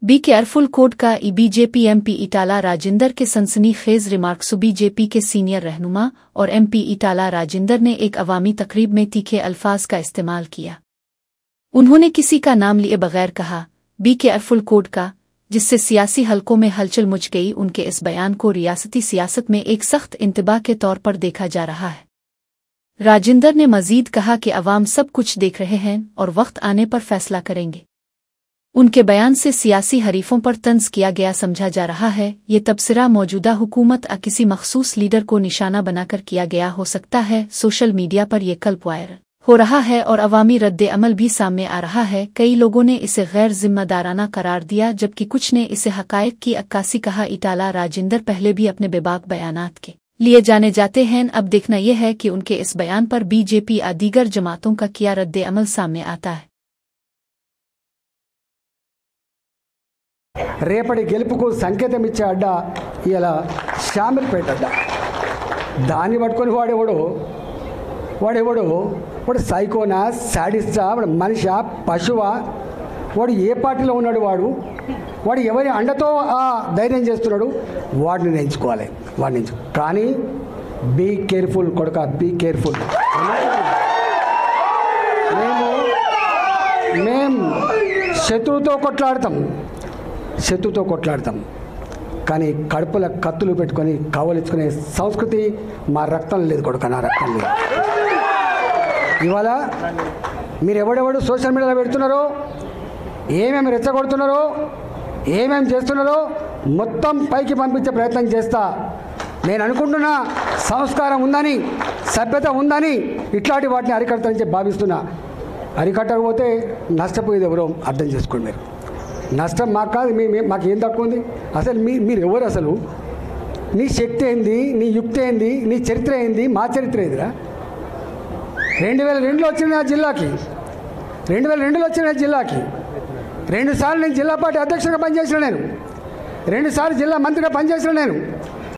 Be careful code का BJP MP Itala Rajendra के सनसनीखेज रिमार्क्स। बीजेपी के सीनियर रहनुमा और एमपी इटाला राजेंद्र ने एक अवामी तकरीब में तीखे अल्फाज का इस्तेमाल किया। उन्होंने किसी का नाम लिए बगैर कहा बी केयरफुल कोड का, जिससे सियासी हलकों में हलचल मच गई। उनके इस बयान को रियासती सियासत में एक सख्त इंतबाह के तौर पर देखा जा रहा है। राजेंद्र ने मजीद कहा कि अवाम सब कुछ देख रहे हैं और वक्त आने पर फैसला करेंगे। उनके बयान से सियासी हरीफों पर तंज किया गया समझा जा रहा है। ये तबसरा मौजूदा हुकूमत किसी मखसूस लीडर को निशाना बनाकर किया गया हो सकता है। सोशल मीडिया पर यह क्लिप वायरल हो रहा है और अवामी रद्द अमल भी सामने आ रहा है। कई लोगों ने इसे गैर जिम्मेदाराना करार दिया, जबकि कुछ ने इसे हकायक की अक्कासी कहा। इटाला राजेंद्र पहले भी अपने बेबाक बयानात के लिए जाने जाते हैं। अब देखना यह है कि उनके इस बयान पर बीजेपी और दीगर जमातों का क्या रद्द अमल सामने आता है। రేపటి గెలుపుకు సంకేతం ఇచ్చే అడ్డ ఇలా షామిల్పేట అడ్డ. దాన్ని పట్టుకొని వాడు సైకోనా, శాడిస్టా, వాడు మనిషా, పశువా, వాడు ఏ పార్టీలో ఉన్నాడు, వాడు ఎవరి అండతో ఆ ధైర్యం చేస్తున్నాడు, వాడిని ఎంచుకోవాలి. కానీ బీ కేర్ఫుల్ కొడుక, బీ కేర్ఫుల్. మేము శత్రువుతో కొట్లాడతాం కానీ కడుపుల కత్తులు పెట్టుకొని కావలించుకునే సంస్కృతి మా రక్తం లేదు కొడుక, నా రక్తం లేదు. ఇవాళ మీరు ఎవడెవడు సోషల్ మీడియాలో పెడుతున్నారో, ఏమేమి రెచ్చగొడుతున్నారో, ఏమేమి చేస్తున్నారో మొత్తం పైకి పంపించే ప్రయత్నం చేస్తా. నేను అనుకుంటున్నా సంస్కారం ఉందని, సభ్యత ఉందని ఇట్లాంటి వాటిని అరికడతానని భావిస్తున్నా. అరికట్టకపోతే నష్టపోయేది ఎవరో అర్థం చేసుకోండి. మీరు నష్టం మాకు కాదు, మాకు ఏం తక్కువ ఉంది? అసలు మీరు ఎవరు? అసలు నీ శక్తి ఏంది, నీ యుక్తి ఏంది, నీ చరిత్ర ఏంది, మా చరిత్ర ఏందిరా? 2002లో వచ్చిన నా జిల్లాకి 2 సార్లు నేను జిల్లా పార్టీ అధ్యక్షుడిగా పనిచేసిన, నేను 2 సార్లు జిల్లా మంత్రిగా పనిచేసిన, నేను